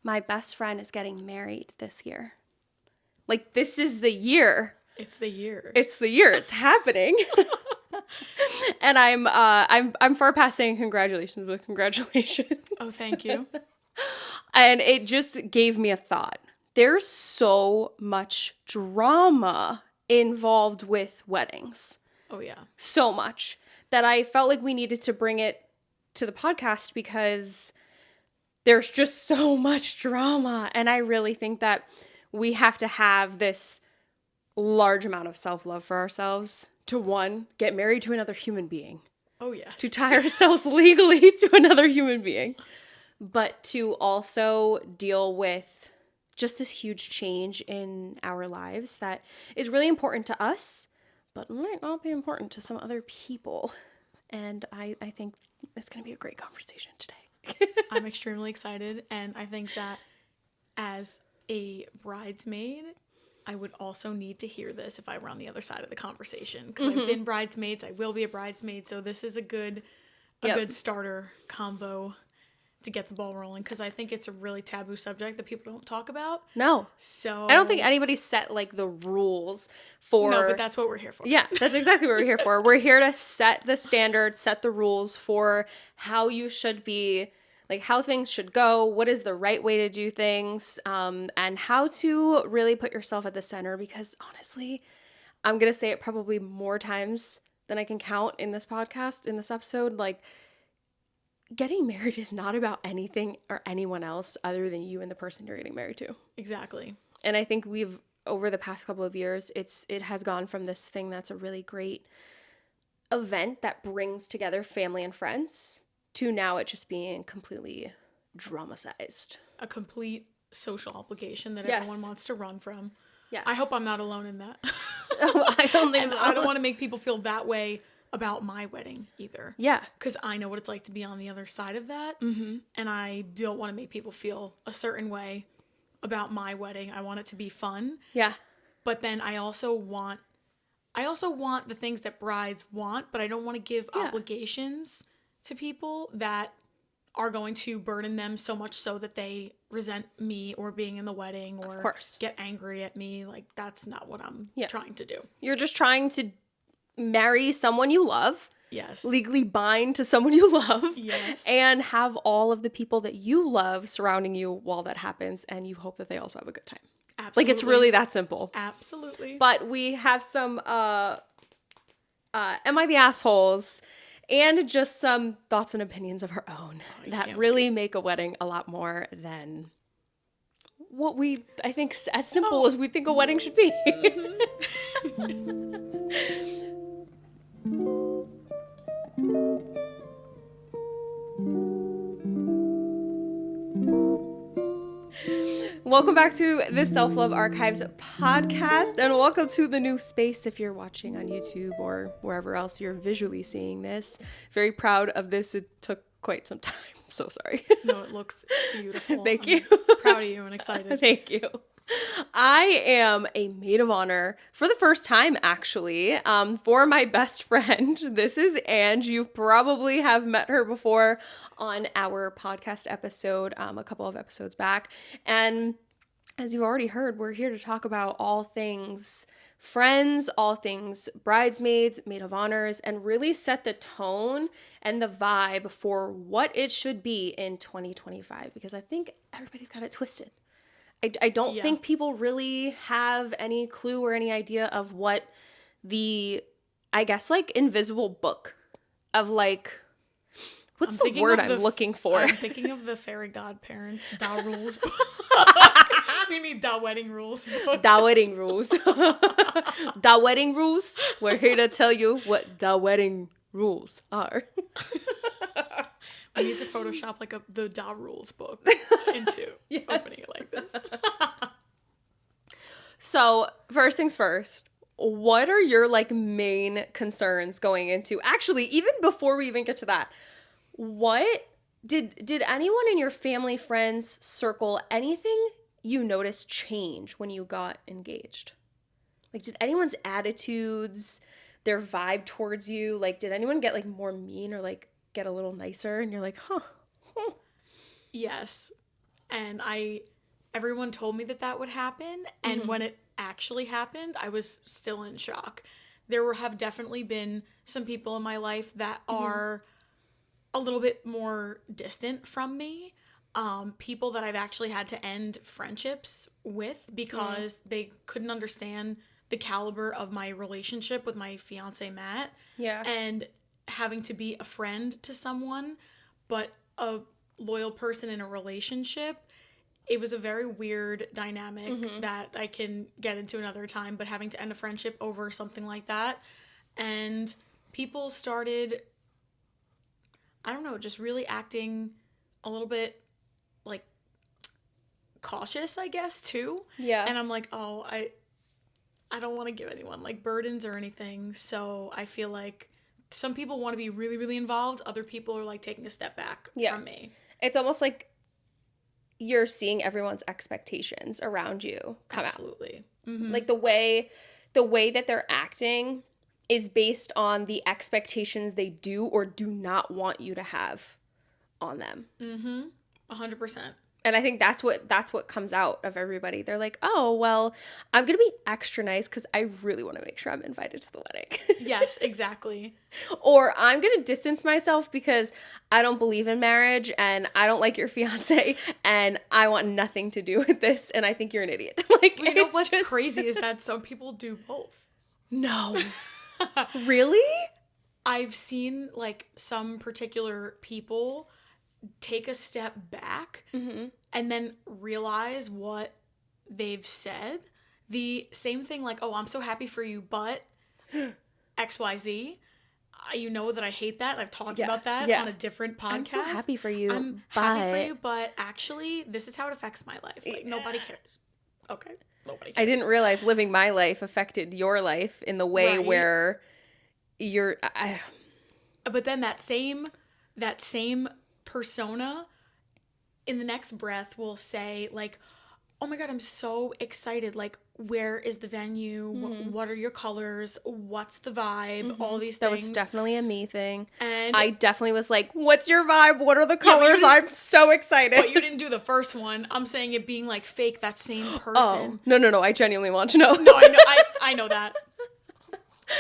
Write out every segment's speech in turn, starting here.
my best friend is getting married this year. Like, this is the year. It's the year. It's the year. It's happening. And I'm far past saying congratulations, but congratulations. Oh, thank you. And it just gave me a thought. There's so much drama involved with weddings. Oh, yeah. So much that I felt like we needed to bring it to the podcast because there's just so much drama. And I really think that we have to have this large amount of self-love for ourselves to, one, get married to another human being. Oh, yes. To tie ourselves legally to another human being. But to also deal with just this huge change in our lives that is really important to us, but might not be important to some other people. And I think it's going to be a great conversation today. I'm extremely excited. And I think that as a bridesmaid, I would also need to hear this if I were on the other side of the conversation. Because I've been bridesmaids. I will be a bridesmaid. So this is a good starter combo to get the ball rolling. Because I think it's a really taboo subject that people don't talk about. No. So I don't think anybody set like the rules for... No, but that's what we're here for. Yeah, that's exactly what we're here for. We're here to set the standard, set the rules for how you should be... like how things should go, what is the right way to do things, and how to really put yourself at the center. Because honestly, I'm going to say it probably more times than I can count in this podcast, in this episode, like getting married is not about anything or anyone else other than you and the person you're getting married to. Exactly. And I think we've, over the past couple of years, it has gone from this thing that's a really great event that brings together family and friends to now it just being completely dramatized. A complete social obligation that Yes. everyone wants to run from. Yes. I hope I'm not alone in that. I don't think so. I don't want to make people feel that way about my wedding either. Yeah. Because I know what it's like to be on the other side of that. Mm-hmm. And I don't want to make people feel a certain way about my wedding. I want it to be fun. Yeah. But then I also want the things that brides want, but I don't want to give obligations to people that are going to burden them so much so that they resent me or being in the wedding or get angry at me. Like, that's not what I'm trying to do. You're just trying to marry someone you love. Yes. Legally bind to someone you love. Yes. And have all of the people that you love surrounding you while that happens. And you hope that they also have a good time. Absolutely. Like, it's really that simple. Absolutely. But we have some, am I the assholes? And just some thoughts and opinions of our own that really make a wedding a lot more than what we, I think, as simple as we think a wedding should be. Welcome back to the Self-Love Archives podcast, and welcome to the new space if you're watching on YouTube or wherever else you're visually seeing this. Very proud of this. It took quite some time. So sorry. No, it looks beautiful. Thank you. Proud of you and excited. Thank you. I am a maid of honor for the first time, actually, for my best friend. This is Ange. You probably have met her before on our podcast episode a couple of episodes back. And as you've already heard, we're here to talk about all things friends, all things bridesmaids, maid of honors, and really set the tone and the vibe for what it should be in 2025, because I think everybody's got it twisted. I don't think people really have any clue or any idea of what the, I guess, like, invisible book of, like, what's the word I'm looking for? I'm thinking of the fairy godparents' Da rules book. We need Da wedding rules. Da wedding rules. Da wedding rules. We're here to tell you what Da wedding rules are. We need to Photoshop like the Da rules book into opening it like this. So first things first, what are your like main concerns going into? Actually, even before we even get to that, what did anyone in your family, friends circle, anything you noticed change when you got engaged? Like, did anyone's attitudes, their vibe towards you, like, did anyone get like more mean or like get a little nicer and you're like, huh? Yes. And everyone told me that would happen. And when it actually happened, I was still in shock. There have definitely been some people in my life that are a little bit more distant from me. People that I've actually had to end friendships with because they couldn't understand the caliber of my relationship with my fiance Matt. Yeah. And having to be a friend to someone, but a loyal person in a relationship. It was a very weird dynamic that I can get into another time, but having to end a friendship over something like that. And people started, I don't know, just really acting a little bit like cautious, I guess, too. Yeah. And I'm like, oh, I don't want to give anyone like burdens or anything. So I feel like some people want to be really, really involved. Other people are like taking a step back from me. It's almost like you're seeing everyone's expectations around you come out. Absolutely. Like the way that they're acting is based on the expectations they do or do not want you to have on them. 100%. And I think that's what comes out of everybody. They're like, oh, well, I'm going to be extra nice because I really want to make sure I'm invited to the wedding. Yes, exactly. Or I'm going to distance myself because I don't believe in marriage and I don't like your fiance and I want nothing to do with this and I think you're an idiot. Like, You know what's crazy is that some people do both. No. Really? I've seen like some particular people take a step back and then realize what they've said. The same thing like, oh, I'm so happy for you, but XYZ. You know that I hate that. I've talked about that on a different podcast. I'm so happy for you. I'm happy for you, but actually, this is how it affects my life. Like, nobody cares. Okay? Nobody cares. I didn't realize living my life affected your life in the way where you're... But then that same persona in the next breath will say like, oh my God, I'm so excited. Like, where is the venue? What are your colors? What's the vibe? All these things. That was definitely a me thing. And I definitely was like, what's your vibe? What are the colors? I'm so excited. But you didn't do the first one. I'm saying it being like fake, that same person. Oh, no. I genuinely want to know. No, I know. I know that.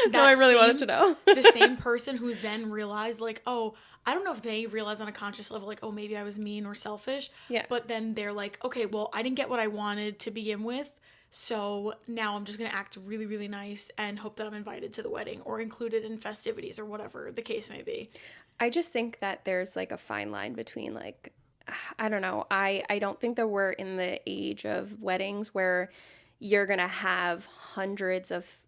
No, I really wanted to know. The same person who's then realized like, oh, I don't know if they realize on a conscious level, like, oh, maybe I was mean or selfish. Yeah. But then they're like, okay, well, I didn't get what I wanted to begin with. So now I'm just going to act really, really nice and hope that I'm invited to the wedding or included in festivities or whatever the case may be. I just think that there's like a fine line between like, I don't know. I don't think that we're in the age of weddings where you're going to have hundreds of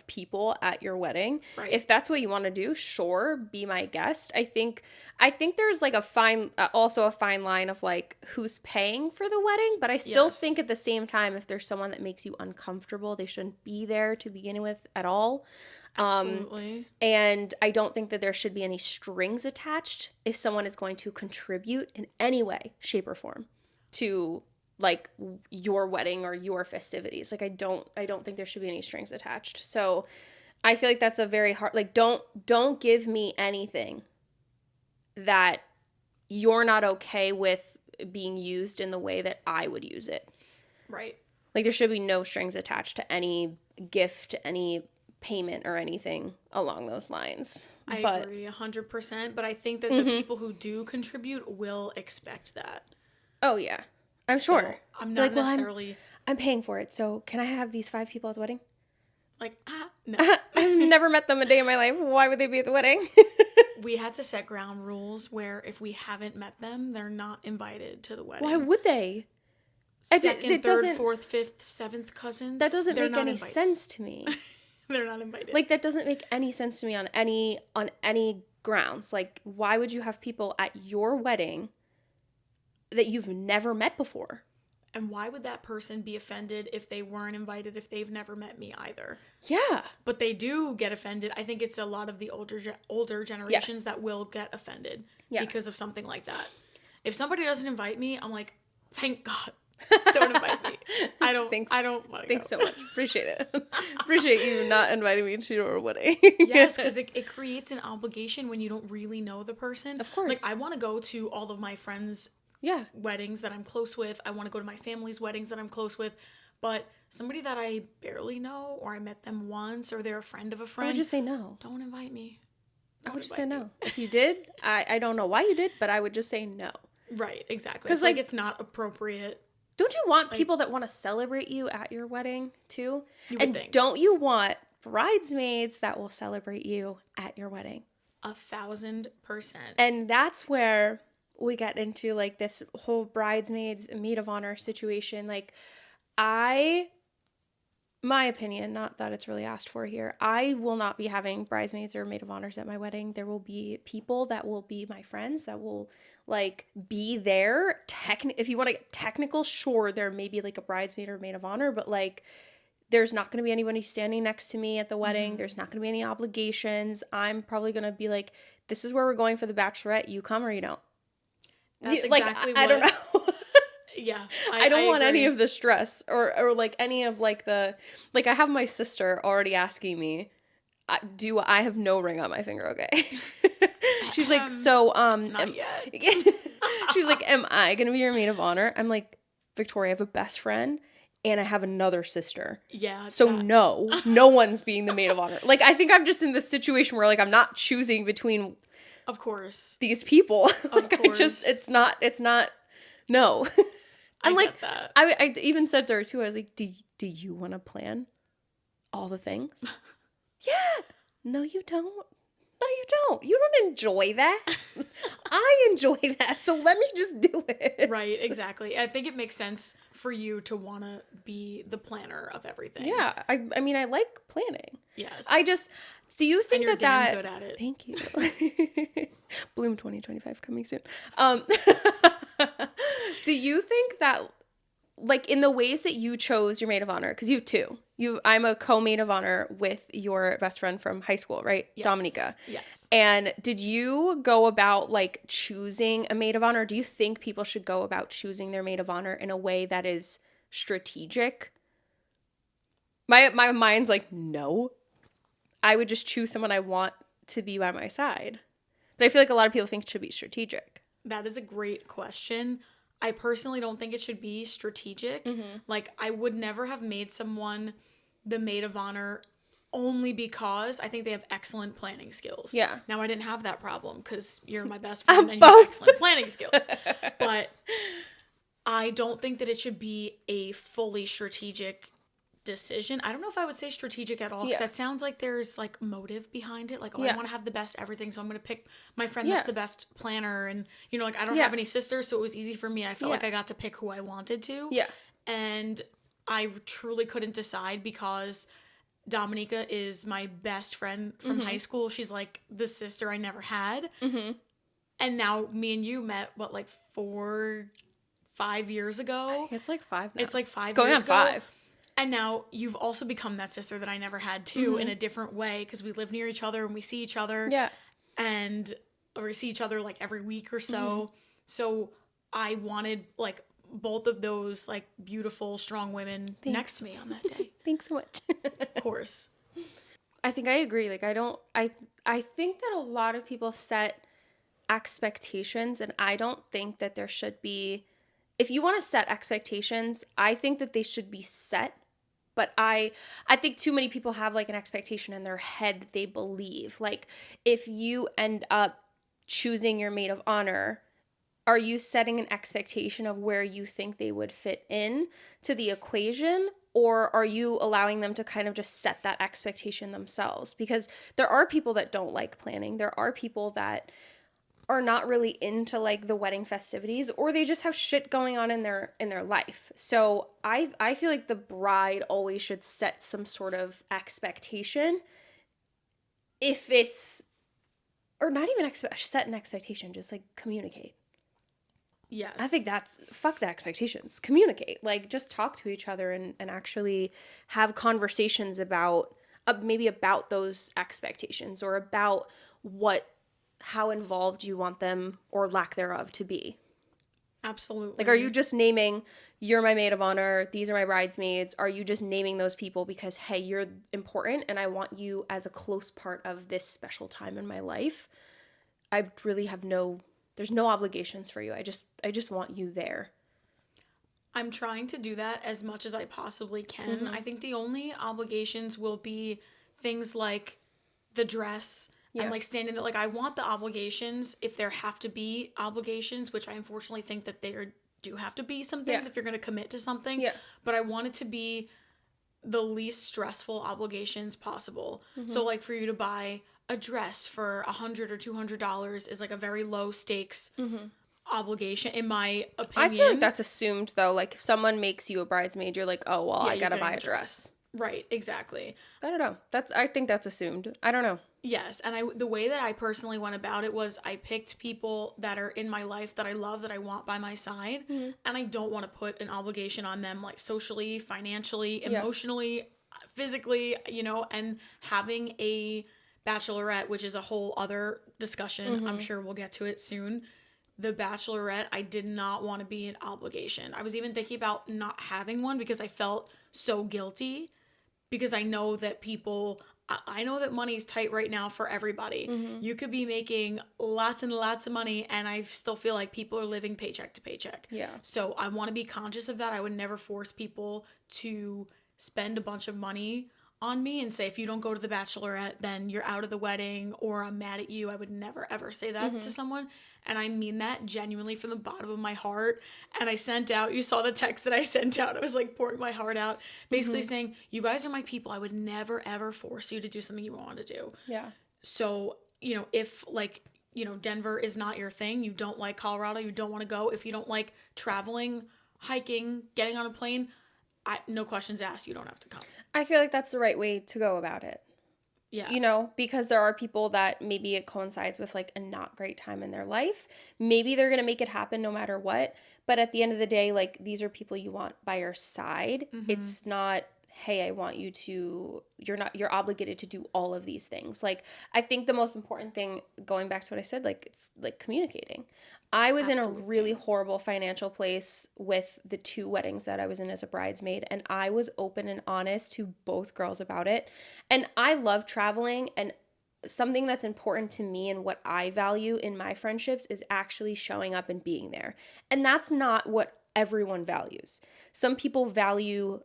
people at your wedding. Right. If that's what you want to do, sure, be my guest. I think there's like also a fine line of like who's paying for the wedding, but I still think at the same time, if there's someone that makes you uncomfortable, they shouldn't be there to begin with at all. Absolutely. And I don't think that there should be any strings attached if someone is going to contribute in any way, shape, or form to like your wedding or your festivities. Like I don't think there should be any strings attached. So I feel like that's a very hard, like don't give me anything that you're not okay with being used in the way that I would use it. Right. Like there should be no strings attached to any gift, any payment or anything along those lines. I agree 100%, but I think that the people who do contribute will expect that. Oh yeah. I'm sure. I'm not necessarily... I'm paying for it, so can I have these 5 people at the wedding? Like, no. I've never met them a day in my life. Why would they be at the wedding? We had to set ground rules where if we haven't met them, they're not invited to the wedding. Why would they? Second, third, fourth, fifth, seventh cousins. That doesn't make any sense to me. They're not invited. Like, that doesn't make any sense to me on any grounds. Like, why would you have people at your wedding that you've never met before? And why would that person be offended if they weren't invited, if they've never met me either? Yeah. But they do get offended. I think it's a lot of the older generations that will get offended because of something like that. If somebody doesn't invite me, I'm like, thank God. Don't invite me. I don't want to go. Thanks so much. Appreciate it. Appreciate you not inviting me to your wedding. Yes, because it creates an obligation when you don't really know the person. Of course. Like, I want to go to all of my friends' Yeah. weddings that I'm close with. I want to go to my family's weddings that I'm close with. But somebody that I barely know, or I met them once, or they're a friend of a I friend, would just say no. don't invite me. I Don't would just say invite me. no. If you did, I don't know why you did, but I would just say no. Right, exactly. 'Cause, It's like like, it's not appropriate. Don't you want people that want to celebrate you at your wedding too? You would And think. don't you want bridesmaids that will celebrate you at your wedding? 1,000%. And that's where we get into like this whole bridesmaids maid of honor situation. Like, my opinion, not that it's really asked for here, I will not be having bridesmaids or maid of honors at my wedding. There will be people that will be my friends that will like be there. If you want to get technical, sure, there may be like a bridesmaid or maid of honor, but like there's not going to be anybody standing next to me at the wedding. There's not going to be any obligations. I'm probably going to be like, this is where we're going for the bachelorette. You come or you don't. That's Like, exactly I don't know. Yeah. I don't want any agree. of the stress or like any of like like I have my sister already asking me, do I have no ring on my finger, okay? She's like, so Not yet. she's like, am I gonna be your maid of honor? I'm like, Victoria, I have a best friend and I have another sister. Yeah. So no one's being the maid of honor. Like, I think I'm just in this situation where like I'm not choosing between Of course. these people. Like, course. it's not no. I'm I like, get that. I even said to her too, I was like, do you want to plan all the things? Yeah. No, you don't. No, you don't. You don't enjoy that. I enjoy that. So let me just do it. Right, exactly. I think it makes sense for you to want to be the planner of everything. Yeah. I mean, I like planning. Yes. Do you think and you're that damn good at it. Thank you. Bloom 2025 coming soon. Do you think that, like, in the ways that you chose your maid of honor, because you have two. I'm a co-maid of honor with your best friend from high school, right? Yes. Dominica. Yes. And did you go about, like, choosing a maid of honor? Do you think people should go about choosing their maid of honor in a way that is strategic? My mind's like, no. I would just choose someone I want to be by my side. But I feel like a lot of people think it should be strategic. That is a great question. I personally don't think it should be strategic. Like, I would never have made someone the maid of honor only because I think they have excellent planning skills. Yeah. Now, I didn't have that problem because you're my best friend and you both. have excellent planning skills. But I don't think that it should be a fully strategic decision. I don't know if I would say strategic at all because that sounds like there's like motive behind it. Like, I want to have the best everything, so I'm going to pick my friend that's the best planner. And, you know, like, I don't have any sisters, so it was easy for me. I felt like I got to pick who I wanted to. Yeah. And I truly couldn't decide because Dominica is my best friend from high school. She's like the sister I never had. And now me and you met, what, like 5 years ago? It's like 5 now. It's like 5 going years on ago. 5. And now you've also become that sister that I never had too, in a different way, because we live near each other and we see each other. Yeah. Or we see each other like every week or so. So I wanted like both of those like beautiful, strong women next to me on that day. Thanks so much. Of course. I think I agree. Like, I think that a lot of people set expectations, and I don't think that there should be, if you want to set expectations, I think that they should be set. But I think too many people have like an expectation in their head that they believe. Like, if you end up choosing your maid of honor, are you setting an expectation of where you think they would fit in to the equation? Or are you allowing them to kind of just set that expectation themselves? Because there are people that don't like planning. There are people that are not really into like the wedding festivities, or they just have shit going on in their life. So I feel like the bride always should set some sort of expectation. If it's, or not even set an expectation, just like communicate. Yes. I think fuck the expectations. Communicate. Like, just talk to each other and actually have conversations about maybe about those expectations, or about how involved you want them or lack thereof to be. Absolutely. Like, are you just naming, you're my maid of honor, these are my bridesmaids? Are you just naming those people because, hey, you're important and I want you as a close part of this special time in my life? I really have there's no obligations for you. I just want you there. I'm trying to do that as much as I possibly can. I think the only obligations will be things like the dress and like standing there. Like, I want the obligations if there have to be obligations, which I unfortunately think that there do have to be some things if you're going to commit to something. But I want it to be the least stressful obligations possible. So like for you to buy a dress for $100 or $200 is like a very low stakes obligation, in my opinion. I feel like that's assumed, though. Like, if someone makes you a bridesmaid, you're like, oh, well, I gotta buy a dress. Right, exactly. I don't know. I think that's assumed. I don't know. Yes, and the way that I personally went about it was I picked people that are in my life that I love, that I want by my side, and I don't want to put an obligation on them, like socially, financially, emotionally, physically, you know, and having a bachelorette, which is a whole other discussion. I'm sure we'll get to it soon. The bachelorette, I did not want to be an obligation. I was even thinking about not having one because I felt so guilty, because I know that I know that money's tight right now for everybody. You could be making lots and lots of money, and I still feel like people are living paycheck to paycheck. Yeah. So I want to be conscious of that. I would never force people to spend a bunch of money on me and say, if you don't go to the bachelorette, then you're out of the wedding, or I'm mad at you. I would never, ever say that to someone. And I mean that genuinely from the bottom of my heart. And I sent out, you saw the text that I sent out. I was like pouring my heart out, basically saying, you guys are my people. I would never, ever force you to do something you want to do. Yeah. So, you know, if like, you know, Denver is not your thing, you don't like Colorado, you don't want to go, if you don't like traveling, hiking, getting on a plane, no questions asked, you don't have to come. I feel like that's the right way to go about it. Yeah. You know, because there are people that maybe it coincides with like a not great time in their life. Maybe they're going to make it happen no matter what. But at the end of the day, like, these are people you want by your side. It's not, hey, I want you to, you're obligated to do all of these things. Like, I think the most important thing, going back to what I said, like, it's like communicating. I was in a really horrible financial place with the 2 weddings that I was in as a bridesmaid, and I was open and honest to both girls about it. And I love traveling, and something that's important to me and what I value in my friendships is actually showing up and being there. And that's not what everyone values. Some people value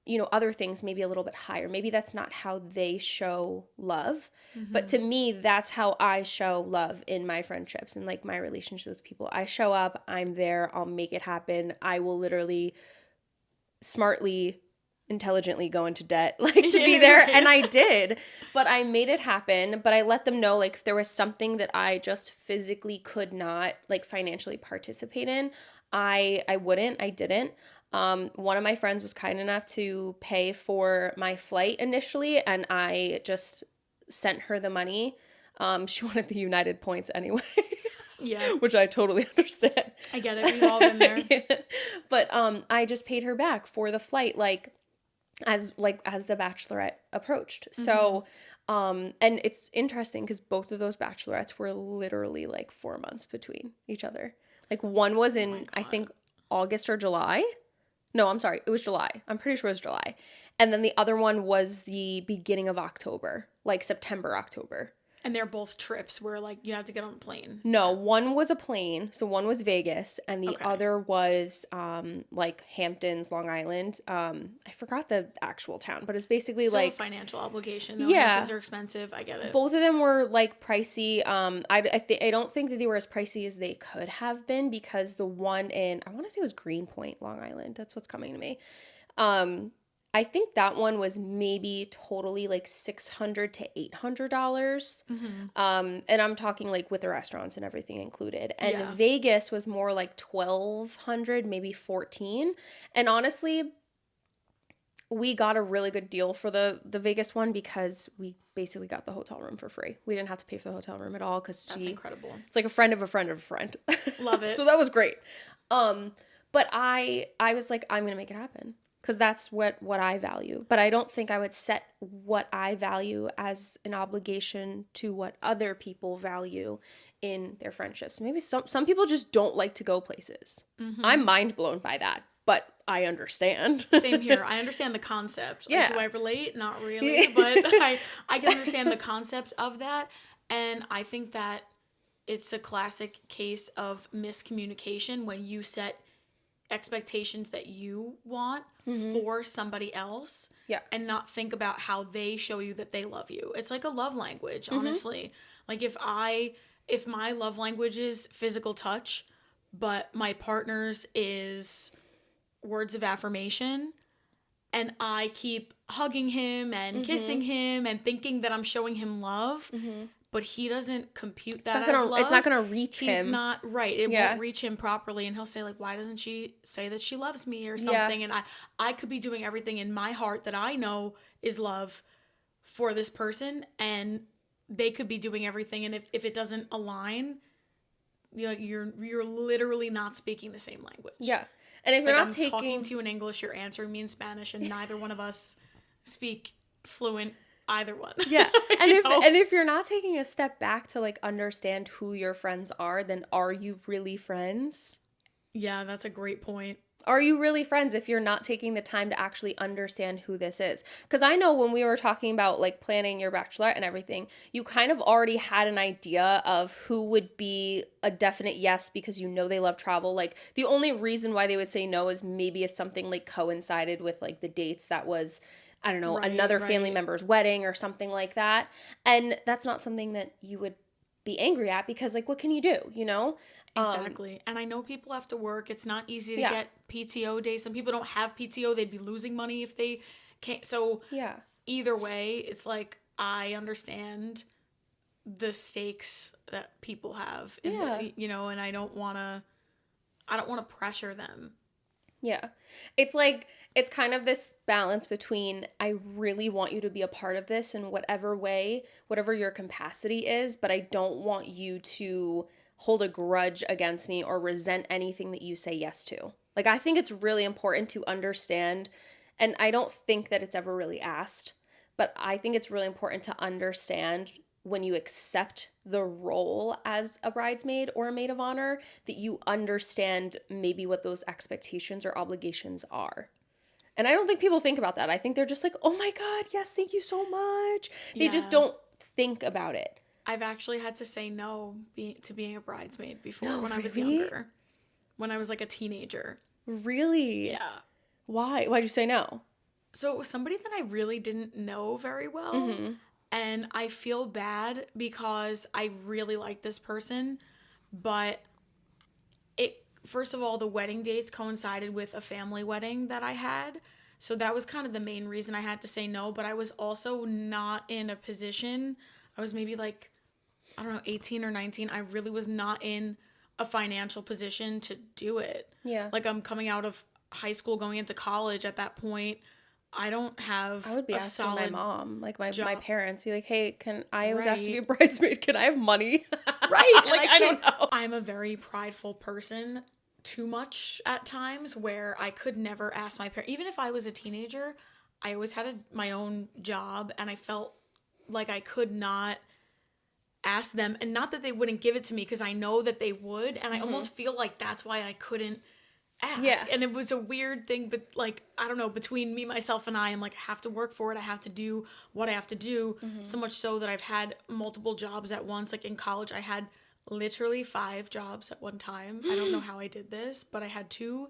you know, other things maybe a little bit higher. Maybe that's not how they show love. But to me, that's how I show love in my friendships and like my relationships with people. I show up, I'm there, I'll make it happen. I will literally smartly, intelligently go into debt like to be there. And I did, but I made it happen. But I let them know, like, if there was something that I just physically could not like financially participate in, I didn't. One of my friends was kind enough to pay for my flight initially, and I just sent her the money. She wanted the United points anyway. Yeah. Which I totally understand. I get it. We've all been there. Yeah. But I just paid her back for the flight, as the bachelorette approached. So and it's interesting because both of those bachelorettes were literally like 4 months between each other. Like, one was in, I think, August or July. No, I'm sorry. It was July. I'm pretty sure it was July. And then the other one was the beginning of October, like September, October. And they're both trips where, like, you have to get on a plane. No, one was a plane. So one was Vegas, and the other was, like, Hamptons, Long Island. I forgot the actual town, but it's basically still like a financial obligation, though. Yeah. Hamptons are expensive. I get it. Both of them were, like, pricey. I don't think that they were as pricey as they could have been, because the one in, I want to say it was Greenpoint, Long Island. That's what's coming to me. I think that one was maybe totally like $600 to $800. And I'm talking like with the restaurants and everything included. And Vegas was more like $1,200, maybe $1,400. And honestly, we got a really good deal for the Vegas one because we basically got the hotel room for free. We didn't have to pay for the hotel room at all because that's incredible. It's like a friend of a friend of a friend. Love it. So that was great. But I was like, I'm gonna make it happen. Because that's what I value. But I don't think I would set what I value as an obligation to what other people value in their friendships. Maybe some people just don't like to go places. I'm mind blown by that, but I understand. Same here. I understand the concept. Like, do I relate? Not really. But I can understand the concept of that. And I think that it's a classic case of miscommunication when you set expectations that you want for somebody else Yeah. and not think about how they show you that they love you. It's like a love language, honestly. Like if my love language is physical touch, but my partner's is words of affirmation, and I keep hugging him and kissing him and thinking that I'm showing him love, but he doesn't compute that as love. It's not gonna reach him. He's not right. It won't reach him properly, and he'll say like, "Why doesn't she say that she loves me or something?" And I could be doing everything in my heart that I know is love for this person, and they could be doing everything, and if it doesn't align, you're literally not speaking the same language. Yeah. And if you're not talking to you in English, you're answering me in Spanish, and neither one of us speak fluent either one. Yeah. And if you're not taking a step back to like understand who your friends are, then are you really friends? Yeah, that's a great point. Are you really friends if you're not taking the time to actually understand who this is? Because I know when we were talking about like planning your bachelorette and everything, you kind of already had an idea of who would be a definite yes because you know they love travel. Like the only reason why they would say no is maybe if something like coincided with like the dates that was, I don't know, another family member's wedding or something like that. And that's not something that you would be angry at because like what can you do, you know? Exactly. And I know people have to work. It's not easy to get PTO days. Some people don't have PTO. They'd be losing money if they can't. So either way, it's like I understand the stakes that people have in the, and I don't want to pressure them. Yeah. It's like it's kind of this balance between I really want you to be a part of this in whatever way, whatever your capacity is, but I don't want you to hold a grudge against me or resent anything that you say yes to. Like, I think it's really important to understand, and I don't think that it's ever really asked, but I think it's really important to understand when you accept the role as a bridesmaid or a maid of honor, that you understand maybe what those expectations or obligations are. And I don't think people think about that. I think they're just like, oh my God, yes, thank you so much. They just don't think about it. I've actually had to say no to being a bridesmaid before when I was younger. When I was like a teenager. Really? Yeah. Why? Why'd you say no? So it was somebody that I really didn't know very well. And I feel bad because I really like this person. But first of all, the wedding dates coincided with a family wedding that I had. So that was kind of the main reason I had to say no. But I was also not in a position. I was maybe like, I don't know, 18 or 19. I really was not in a financial position to do it. Yeah. Like I'm coming out of high school, going into college at that point. I don't have I would be a asking solid my mom, like my job. parents, be like, hey, I was asked to be a bridesmaid. Can I have money? Right. Like, I don't know. I'm a very prideful person, too much at times, where I could never ask my parents. Even if I was a teenager, I always had my own job, and I felt like I could not ask them, and not that they wouldn't give it to me because I know that they would, and I almost feel like that's why I couldn't ask. Yeah. And it was a weird thing, but like, I don't know, between me, myself, and I'm like, I have to work for it. I have to do what I have to do. So much so that I've had multiple jobs at once. Like in college, I had literally 5 jobs at one time. I don't know how I did this, but I had two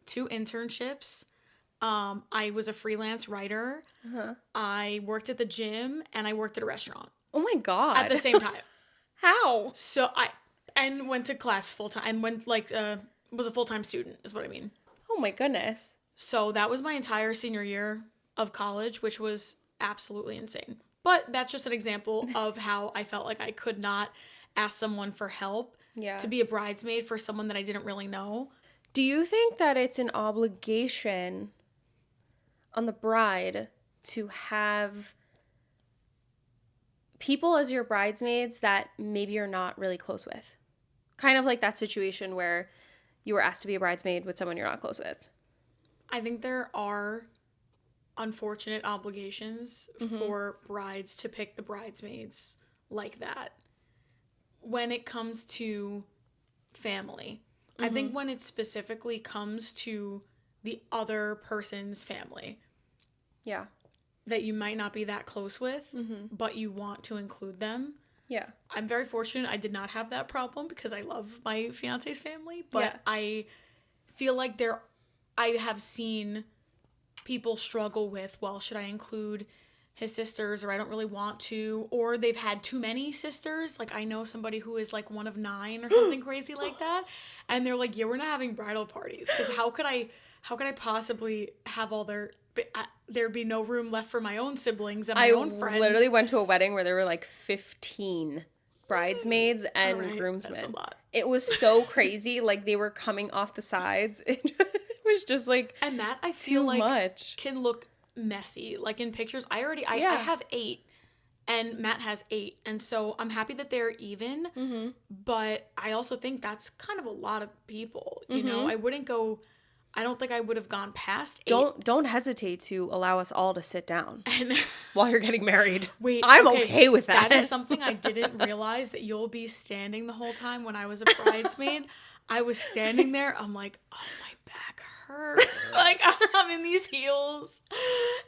internships. I was a freelance writer. I worked at the gym, and I worked at a restaurant. Oh my God. At the same time. How? So I went to class full time and went was a full-time student is what I mean. Oh my goodness. So that was my entire senior year of college, which was absolutely insane. But that's just an example of how I felt like I could not ask someone for help to be a bridesmaid for someone that I didn't really know. Do you think that it's an obligation on the bride to have people as your bridesmaids that maybe you're not really close with? Kind of like that situation where you were asked to be a bridesmaid with someone you're not close with. I think there are unfortunate obligations for brides to pick the bridesmaids like that. When it comes to family, I think when it specifically comes to the other person's family. Yeah. That you might not be that close with, but you want to include them. Yeah. I'm very fortunate I did not have that problem because I love my fiance's family, but Yeah. I feel like I have seen people struggle with, well, should I include his sisters, or I don't really want to, or they've had too many sisters. Like, I know somebody who is like one of 9 or something crazy like that, and they're like, yeah, we're not having bridal parties because how could I possibly have all there be no room left for my own siblings and my own friends. Literally went to a wedding where there were like 15 bridesmaids and Right, groomsmen. that's a lot. It was so crazy. Like, they were coming off the sides. It was just like, and that I feel too like much. can look messy. Like in pictures, I Yeah. have 8 and Matt has 8. And so I'm happy that they're even, Mm-hmm. but I also think that's kind of a lot of people, you Mm-hmm. know? I don't think I would have gone past 8. Don't hesitate to allow us all to sit down And while you're getting married. wait, I'm okay with that. That is something I didn't realize, that you'll be standing the whole time. When I was a bridesmaid, I was standing there. I'm like, oh, my back hurts. Like, I'm in these heels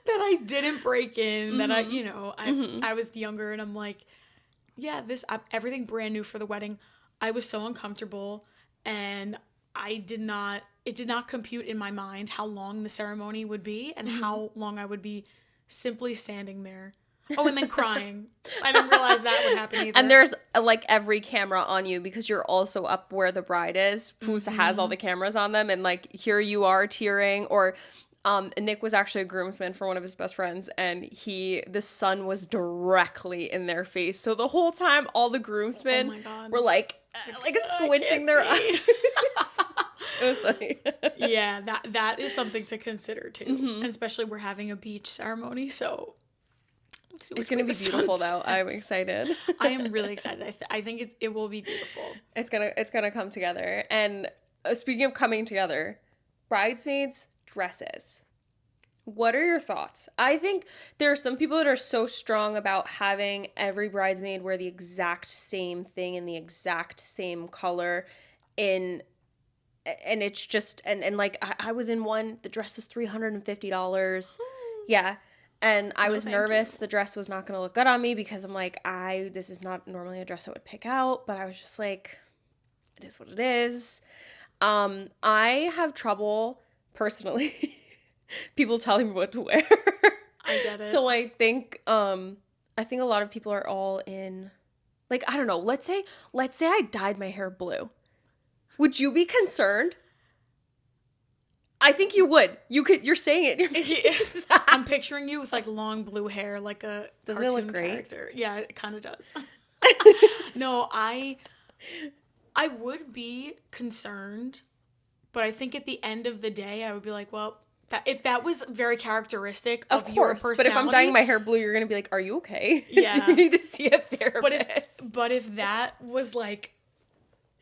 that I didn't break in, that I was younger, and I'm like, yeah, everything brand new for the wedding. I was so uncomfortable, and it did not compute in my mind how long the ceremony would be and how long I would be simply standing there. Oh, and then crying. I didn't realize that would happen either. And there's like every camera on you because you're also up where the bride is, who has all the cameras on them, and like here you are tearing. Or Nick was actually a groomsman for one of his best friends, and the sun was directly in their face. So the whole time, all the groomsmen Oh my God. were like squinting their eyes. It was funny. Yeah, that is something to consider too. And especially we're having a beach ceremony, so It's gonna be beautiful though. I'm excited. I am really excited. I think it will be beautiful. It's gonna come together. And speaking of coming together, bridesmaids dresses. What are your thoughts? I think there are some people that are so strong about having every bridesmaid wear the exact same thing in the exact same color, and it's just and like I was in one, the dress was $350. Yeah. And I was nervous the dress was not going to look good on me because I'm like, this is not normally a dress I would pick out, but I was just like, it is what it is. I have trouble personally people telling me what to wear. I get it. So I think a lot of people are all in, like, I don't know, let's say I dyed my hair blue. Would you be concerned? I think you would. You're saying it. I'm picturing you with like long blue hair, like a Doesn't it look great? character. Yeah, it kind of does. No, I would be concerned, but I think at the end of the day, I would be like, well, if that was very characteristic of your personality. But if I'm dyeing my hair blue, you're gonna be like, "Are you okay? Yeah. Do you need to see a therapist?" But if that was like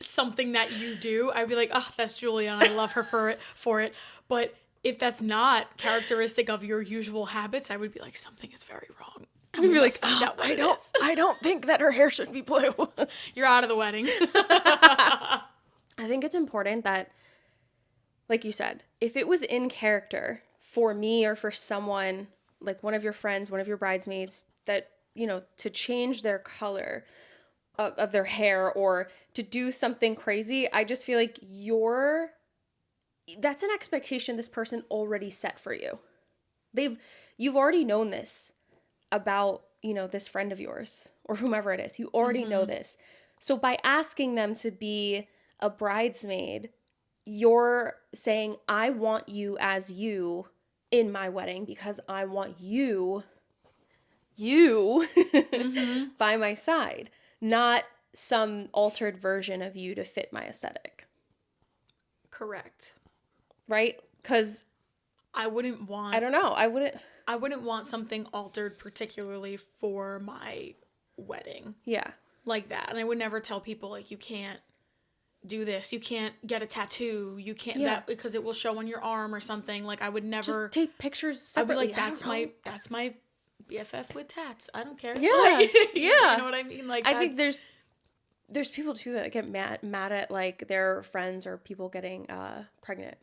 something that you do, I'd be like, oh, that's Julia, and I love her for it. But if that's not characteristic of your usual habits, I would be like, something is very wrong. I'd be like, I don't think that her hair should be blue. You're out of the wedding. I think it's important that, like you said, if it was in character for me or for someone, like one of your friends, one of your bridesmaids, that, to change their color of their hair or to do something crazy, I just feel like that's an expectation this person already set for you. You've already known this about, this friend of yours or whomever it is. You already know this. So by asking them to be a bridesmaid, you're saying, I want you as you in my wedding because I want you by my side. Not some altered version of you to fit my aesthetic. Correct. Right? Because I wouldn't want... I don't know. I wouldn't want something altered particularly for my wedding. Yeah. Like that. And I would never tell people, like, you can't do this. You can't get a tattoo. You can't that because it will show on your arm or something. Like, I would never... Just take pictures separately. I'd be like, that's my BFF with tats. I don't care. Yeah. Like, yeah. You know what I mean? Like, I think there's people too that get mad at like their friends or people getting pregnant.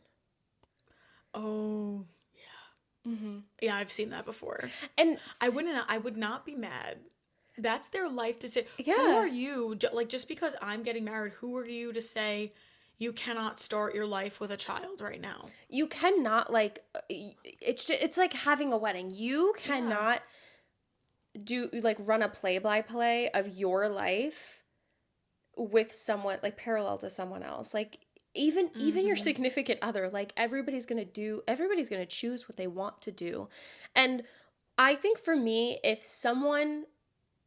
Oh, yeah. Mm-hmm. Yeah, I've seen that before. And I would not be mad That's their life decision. Who Yeah. are you? Like, just because I'm getting married, who are you to say you cannot start your life with a child right now? You cannot like it's like having a wedding. You Yeah. cannot do like run a play by play of your life with someone like parallel to someone else. Like even your Mm-hmm. significant other, like everybody's going to choose what they want to do. And I think for me, if someone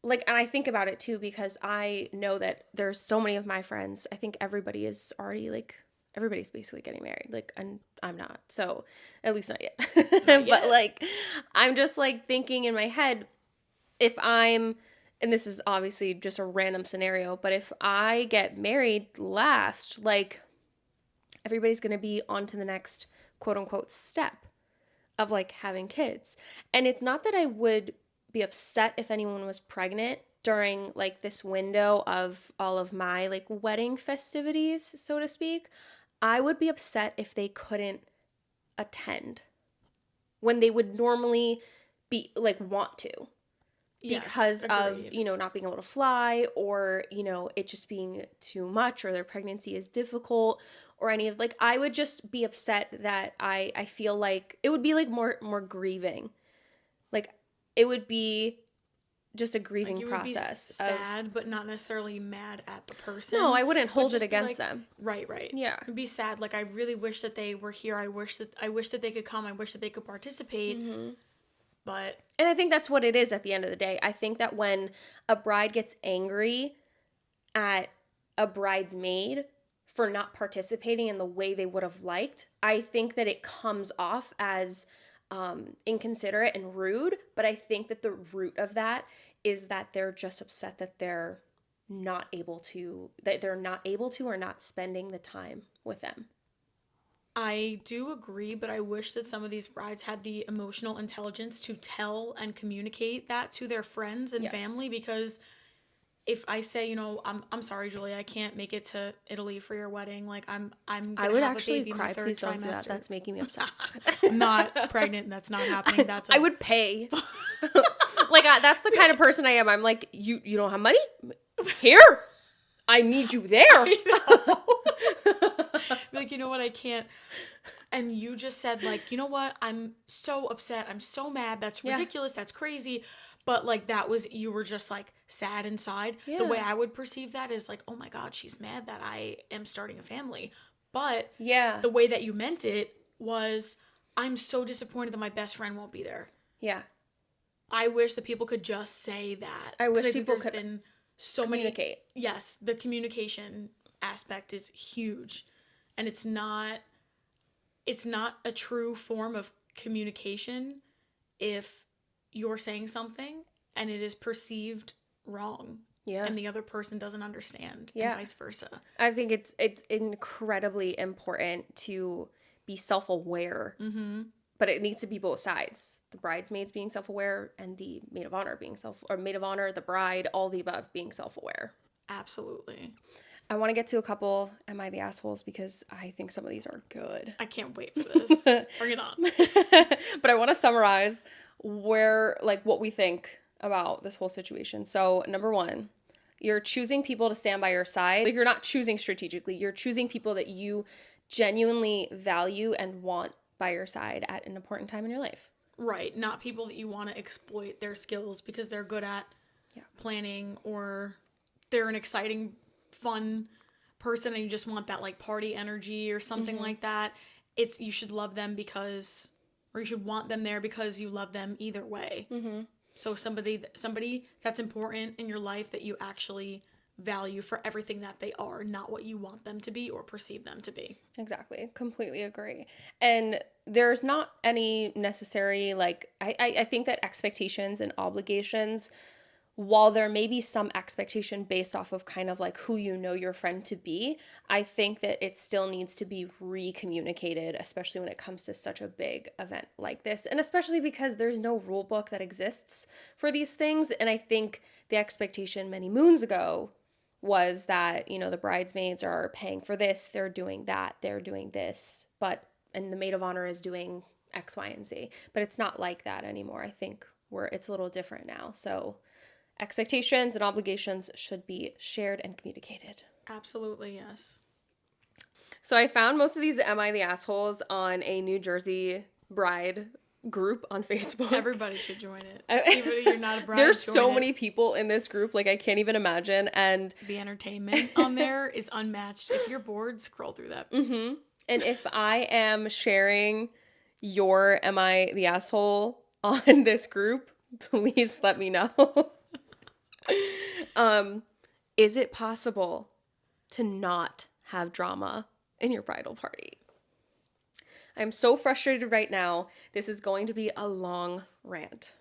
like, and I think about it too because I know that there's so many of my friends, I think everybody is already like everybody's basically getting married, like, and I'm not, so at least not Not yet. But yet. like I'm just like thinking in my head, if I'm, and this is obviously just a random scenario, but if I get married last, like everybody's going to be on to the next quote unquote step of like having kids. And it's not that I would be upset if anyone was pregnant during like this window of all of my like wedding festivities, so to speak. I would be upset if they couldn't attend when they would normally be like want to Yes, because of, agreed. not being able to fly or, it just being too much or their pregnancy is difficult or any of like I would just be upset that I feel like it would be like more grieving. Like it would be just a Like, grieving you would be process of sad, but not necessarily mad at the no, person, I wouldn't but hold it just be against like, them. right, right. Yeah. It'd be sad. Like, I really wish that they were here. I wish that they could come. I wish that they could participate. Hmm. But And I think that's what it is at the end of the day. I think that when a bride gets angry at a bridesmaid for not participating in the way they would have liked, I think that it comes off as inconsiderate and rude. But I think that the root of that is that they're just upset that they're not able to or not spending the time with them. I do agree, but I wish that some of these brides had the emotional intelligence to tell and communicate that to their friends and Yes. family, because if I say, I'm sorry, Julia, I can't make it to Italy for your wedding. Like, I'm I gonna would have a actually baby in my cry. third Please don't do that. trimester. That's making me upset. I'm not pregnant. That's not happening. That's I a would pay. Like that's the kind of person I am. I'm like, you don't have money? Here. I need you there. I know. Like, you know what? I can't. And you just said, like, you know what? I'm so upset. I'm so mad. That's Yeah. ridiculous. That's crazy. But like, you were just like sad inside. The way Yeah. I would perceive that is like, oh my God, she's mad that I am starting a family. But Yeah. the way that you meant it was, I'm so disappointed that my best friend won't be there. Yeah. I wish that people could just say that. I Because wish I think people there's could been so many. communicate. Yes, the communication aspect is huge. And it's not a true form of communication if you're saying something and it is perceived wrong Yeah. and the other person doesn't understand, and Yeah. vice versa. I think it's incredibly important to be self-aware, Mm-hmm. but it needs to be both sides. The bridesmaids being self-aware and the maid of honor maid of honor, the bride, all the above being self-aware. Absolutely. I want to get to a couple Am I the Assholes because I think some of these are good. I can't wait for this. Bring it on. But I want to summarize what we think about this whole situation. So, number one, you're choosing people to stand by your side. Like, you're not choosing strategically, you're choosing people that you genuinely value and want by your side at an important time in your life. Right. Not people that you want to exploit their skills because they're good at Yeah. planning, or they're an exciting, fun person and you just want that like party energy or something like that. You should love them because, or you should want them there because you love them either way. Mm-hmm. So somebody that's important in your life that you actually value for everything that they are, not what you want them to be or perceive them to be. Exactly. Completely agree. And there's not any necessary, like, I think that expectations and obligations, while there may be some expectation based off of kind of like who you know your friend to be, I think that it still needs to be recommunicated, especially when it comes to such a big event like this. And especially because there's no rule book that exists for these things. And I think the expectation many moons ago was that, the bridesmaids are paying for this, they're doing that, they're doing this, and the maid of honor is doing X, Y, and Z. But it's not like that anymore. I think it's a little different now. So Expectations and obligations should be shared and communicated. Absolutely, yes. So I found most of these Am I the Assholes on a New Jersey bride group on Facebook. Everybody should join it. Even if you're not a bride, There's join so it. many people in this group, like I can't even imagine. And The entertainment on there is unmatched. If you're bored, scroll through that. and if I am sharing your Am I the Asshole on this group, please let me know. Is it possible to not have drama in your bridal party? I'm so frustrated right now. This is going to be a long rant.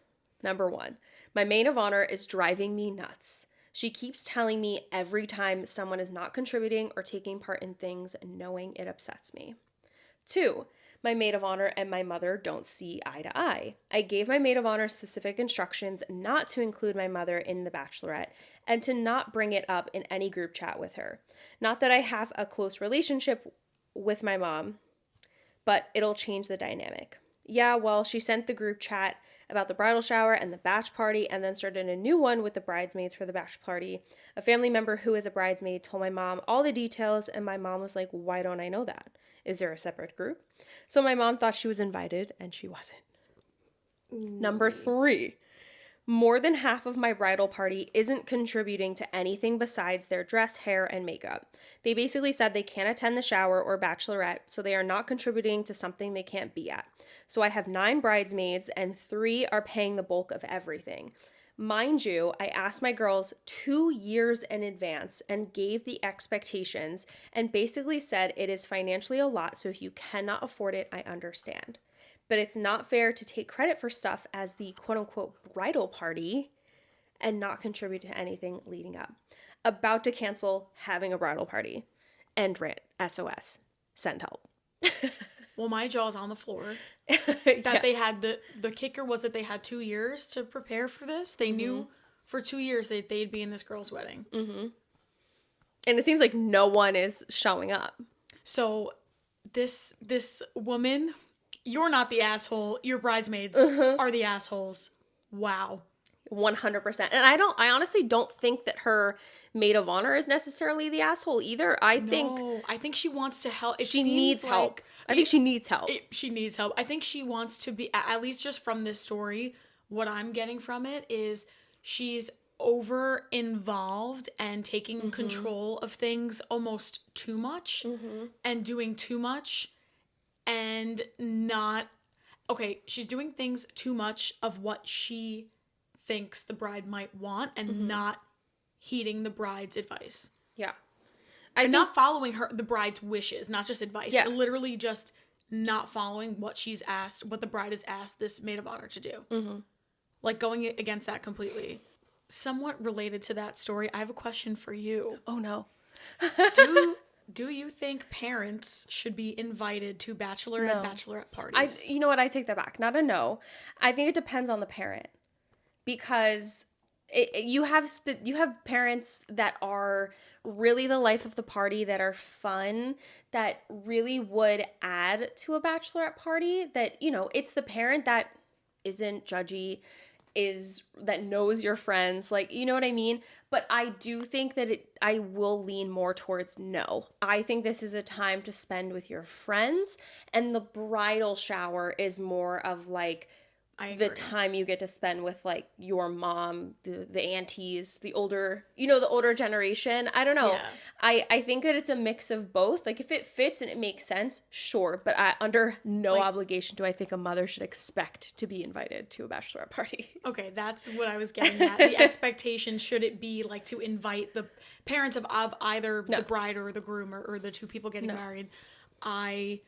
Number 1, my maid of honor is driving me nuts. She keeps telling me every time someone is not contributing or taking part in things, knowing it upsets me. 2, my maid of honor and my mother don't see eye to eye. I gave my maid of honor specific instructions not to include my mother in the bachelorette and to not bring it up in any group chat with her. Not that I have a close relationship with my mom, but it'll change the dynamic. Yeah, well, she sent the group chat about the bridal shower and the batch party and then started a new one with the bridesmaids for the batch party. A family member who is a bridesmaid told my mom all the details, and my mom was like, why don't I know that? Is there a separate group? So my mom thought she was invited, and she wasn't. Number 3, more than half of my bridal party isn't contributing to anything besides their dress, hair, and makeup. They basically said they can't attend the shower or bachelorette, so they are not contributing to something they can't be at. So I have 9 bridesmaids, and 3 are paying the bulk of everything. Mind you, I asked my girls 2 years in advance and gave the expectations and basically said it is financially a lot, so if you cannot afford it, I understand. But it's not fair to take credit for stuff as the quote-unquote bridal party and not contribute to anything leading up. About to cancel having a bridal party. End rant. SOS. Send help. Well, my jaw's on the floor. Yeah. They had the kicker was that they had 2 years to prepare for this. They knew for 2 years that they'd be in this girl's wedding. And it seems like no one is showing up. So this woman, you're not the asshole. Your bridesmaids are the assholes. Wow. 100%. And I honestly don't think that her maid of honor is necessarily the asshole either. I think she wants to help. she needs help. I think she needs help. She needs help. I think she wants to be, at least just from this story, what I'm getting from it is she's over involved and taking control of things almost too much and doing too much and not, okay, she's doing things too much of what she thinks the bride might want and not heeding the bride's advice. Yeah. And not following the bride's wishes, not just advice. Yeah. Literally just not following what she's asked, what the bride has asked this maid of honor to do. Like going against that completely. Somewhat related to that story, I have a question for you. Oh no. Do you think parents should be invited to bachelor and bachelorette parties? You know what? I take that back. Not a no. I think it depends on the parent. Because you have parents that are really the life of the party, that are fun, that really would add to a bachelorette party, that, you know, it's the parent that isn't judgy, that knows your friends, like, you know what I mean? But I do think that I will lean more towards no. I think this is a time to spend with your friends, and the bridal shower is more of like the time you get to spend with like your mom, the aunties, the older generation. I don't know. Yeah. I think that it's a mix of both. Like if it fits and it makes sense, sure. But under no obligation do I think a mother should expect to be invited to a bachelorette party. Okay, that's what I was getting at. The expectation, should it be like to invite the parents of either the bride or the groom or the two people getting married? I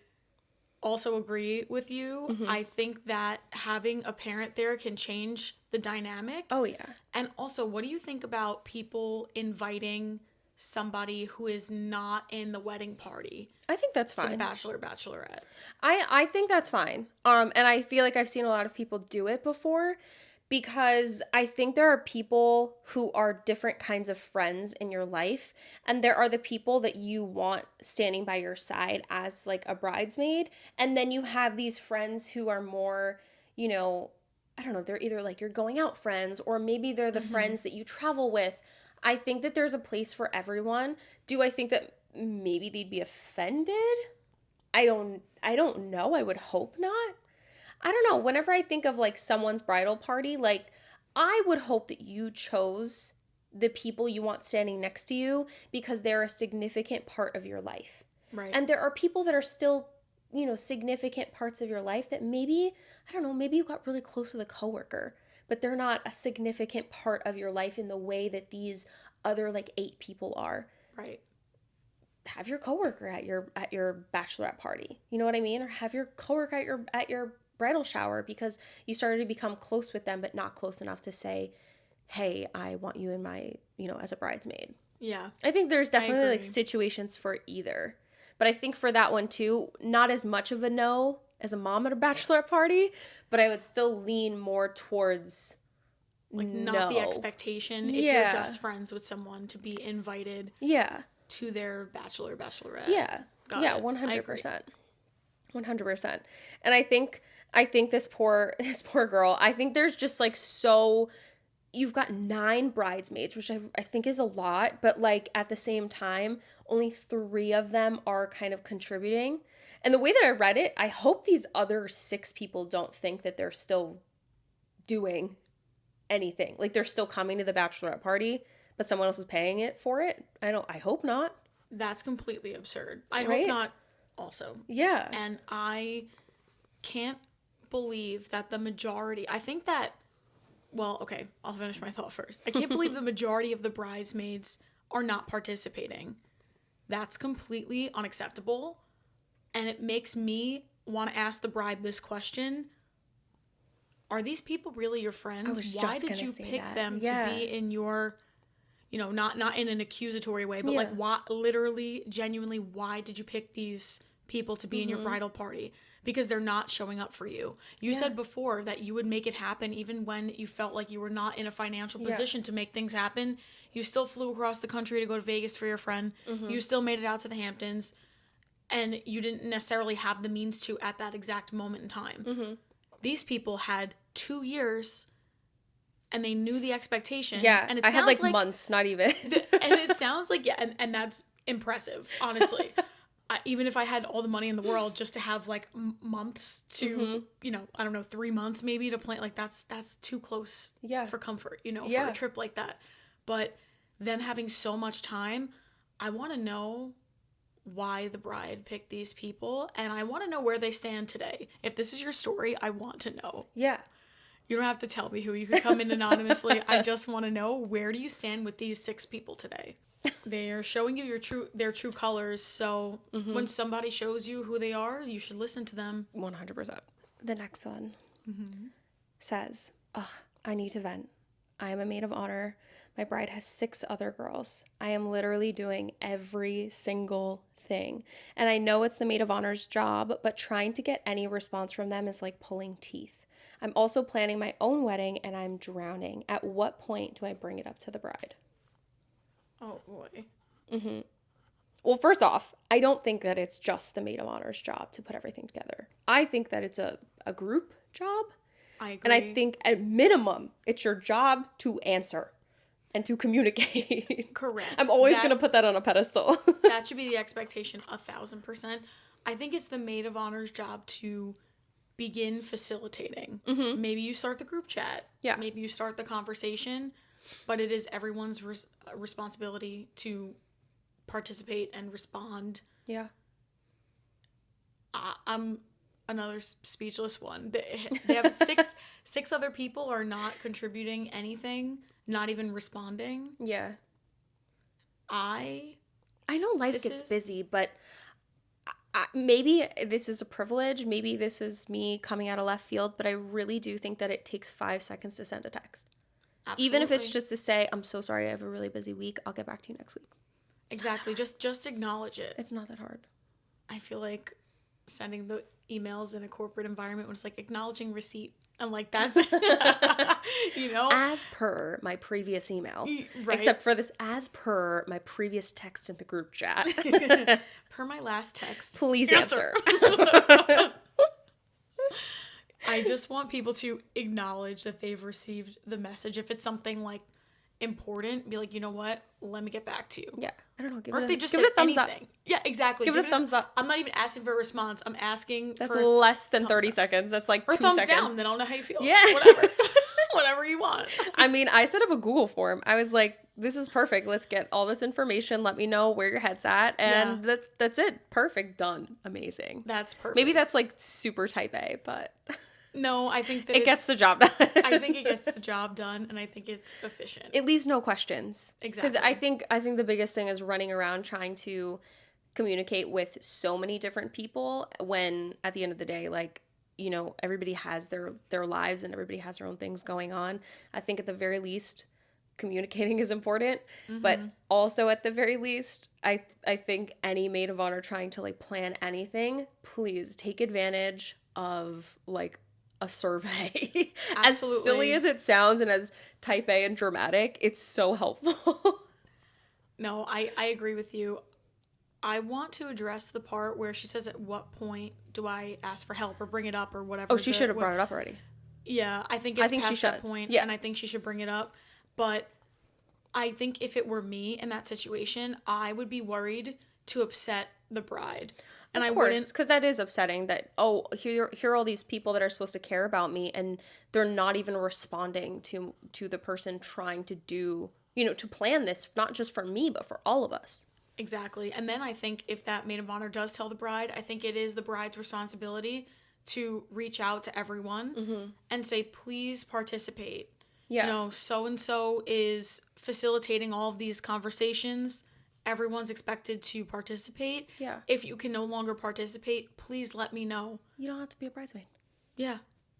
also agree with you. I think that having a parent there can change the dynamic. Oh, yeah. And also, what do you think about people inviting somebody who is not in the wedding party? I think that's fine. To the bachelorette. I think that's fine. And I feel like I've seen a lot of people do it before, because I think there are people who are different kinds of friends in your life, and there are the people that you want standing by your side as like a bridesmaid, and then you have these friends who are more, you know, I don't know, they're either like your going out friends or maybe they're the friends that you travel with. I think that there's a place for everyone. Do I think that maybe they'd be offended? I don't know. I would hope not. I don't know. Whenever I think of like someone's bridal party, like I would hope that you chose the people you want standing next to you because they're a significant part of your life. Right. And there are people that are still, significant parts of your life that maybe, I don't know, maybe you got really close with a coworker, but they're not a significant part of your life in the way that these other like 8 people are. Right. Have your coworker at your bachelorette party. You know what I mean? Or have your coworker at your bridal shower because you started to become close with them but not close enough to say, "Hey, I want you in my, as a bridesmaid." Yeah. I think there's definitely like agree. situations for either. But I think for that one too, not as much of a no as a mom at a bachelorette party, but I would still lean more towards Like, no. not the expectation if you're Yeah. just friends with someone to be invited Yeah. to their bachelorette. Yeah. Got Yeah, it. 100%. 100%. And I think this poor girl, I think there's just like you've got 9 bridesmaids, which I think is a lot, but like at the same time, only 3 of them are kind of contributing. And the way that I read it, I hope these other 6 people don't think that they're still doing anything. Like they're still coming to the bachelorette party, but someone else is paying it for it. I hope not. That's completely absurd. I Right? hope not also. Yeah. And I can't believe that the majority, I think that, well, okay, I'll finish my thought first. I can't believe the majority of the bridesmaids are not participating. That's completely unacceptable. And it makes me want to ask the bride this question. Are these people really your friends? was Why just did gonna you say pick that. them Yeah. to be in your, not in an accusatory way, but Yeah. like, why, literally, genuinely, why did you pick these people to be in your bridal party? Because they're not showing up for you. You said before that you would make it happen even when you felt like you were not in a financial position to make things happen. You still flew across the country to go to Vegas for your friend. You still made it out to the Hamptons. And you didn't necessarily have the means to at that exact moment in time. These people had 2 years and they knew the expectation. Yeah. And it I had sounds like months, not even. and it sounds like, and that's impressive, honestly. Even if I had all the money in the world just to have like months to, I don't know, 3 months maybe to plan, like that's too close for comfort, for a trip like that. But them having so much time, I want to know why the bride picked these people, and I want to know where they stand today. If this is your story, I want to know. Yeah. You don't have to tell me who. You can come in anonymously. I just want to know, where do you stand with these 6 people today? They are showing you their true colors, so when somebody shows you who they are, you should listen to them. 100%. The next one says, "Ugh, I need to vent. I am a maid of honor. My bride has 6 other girls. I am literally doing every single thing. And I know it's the maid of honor's job, but trying to get any response from them is like pulling teeth. I'm also planning my own wedding and I'm drowning. At what point do I bring it up to the bride?" Oh boy. Well, first off, I don't think that it's just the maid of honor's job to put everything together. I think that it's a group job. I agree. And I think at minimum, it's your job to answer and to communicate. Correct. I'm always going to put that on a pedestal. That should be the expectation, 1,000%. I think it's the maid of honor's job to begin facilitating. Maybe you start the group chat. Yeah. Maybe you start the conversation, but it is everyone's responsibility to participate and respond. Yeah. I'm another speechless one. They have six other people are not contributing anything, not even responding. Yeah. I know life gets busy, but maybe this is a privilege. Maybe this is me coming out of left field, but I really do think that it takes 5 seconds to send a text. absolutely. Even if it's just to say, "I'm so sorry, I have a really busy week. I'll get back to you next week." Exactly. Just acknowledge it. It's not that hard. I feel like sending the emails in a corporate environment when it's like acknowledging receipt. I'm like, that's, As per my previous email. Right. Except for this, as per my previous text in the group chat. Per my last text. Please answer. I just want people to acknowledge that they've received the message. If it's something like important, be like, you know what? Let me get back to you. Yeah. I don't know. Or if they just give said it a thumbs anything. up. Yeah, exactly. Give it a thumbs up. I'm not even asking for a response. I'm asking That's for less than thumbs 30 up. seconds. That's like Or 2 thumbs seconds. down. Then I'll know how you feel. Yeah. Whatever. Whatever you want. I mean, I set up a Google form. I was like, this is perfect. Let's get all this information. Let me know where your head's at. And that's it. Perfect. Done. Amazing. That's perfect. Maybe that's like super type A, but no, I think that it gets the job done. I think it gets the job done, and I think it's efficient. It leaves no questions. Exactly. Because I think the biggest thing is running around trying to communicate with so many different people when at the end of the day, like, you know, everybody has their lives and everybody has their own things going on. I think at the very least, communicating is important, but also at the very least, I think any maid of honor trying to like plan anything, please take advantage of like a survey. As silly as it sounds and as type A and dramatic, it's so helpful. No, I agree with you. I want to address the part where she says, at what point do I ask for help or bring it up or whatever. Oh, she should have brought it up already. Yeah, I think it's past that point, yeah. and I think she should bring it up. But I think if it were me in that situation, I would be worried to upset the bride. And of course, because that is upsetting that, oh, here are all these people that are supposed to care about me, and they're not even responding to the person trying to do, you know, to plan this, not just for me, but for all of us. Exactly. And then I think if that maid of honor does tell the bride, I think it is the bride's responsibility to reach out to everyone and say, please participate. Yeah. You know, so-and-so is facilitating all of these conversations. Everyone's expected to participate. Yeah. If you can no longer participate, please let me know. You don't have to be a bridesmaid. Yeah.